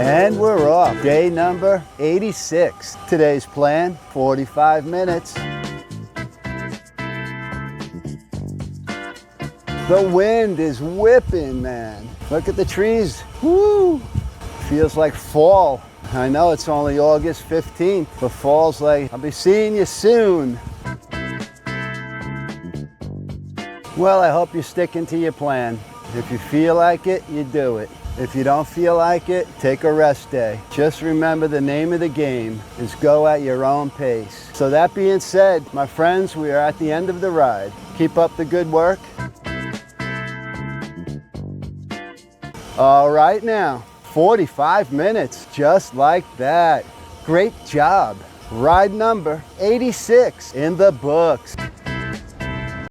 And we're off. Day number 86. Today's plan, 45 minutes. The wind is whipping, man. Look at the trees. Woo! Feels like fall. I know it's only August 15th, but fall's like, I'll be seeing you soon. Well, I hope you're sticking to your plan. If you feel like it, you do it. If you don't feel like it, take a rest day. Just remember the name of the game is go at your own pace. So that being said, my friends, we are at the end of the ride. Keep up the good work. All right now, 45 minutes, just like that. Great job. Ride number 86 in the books.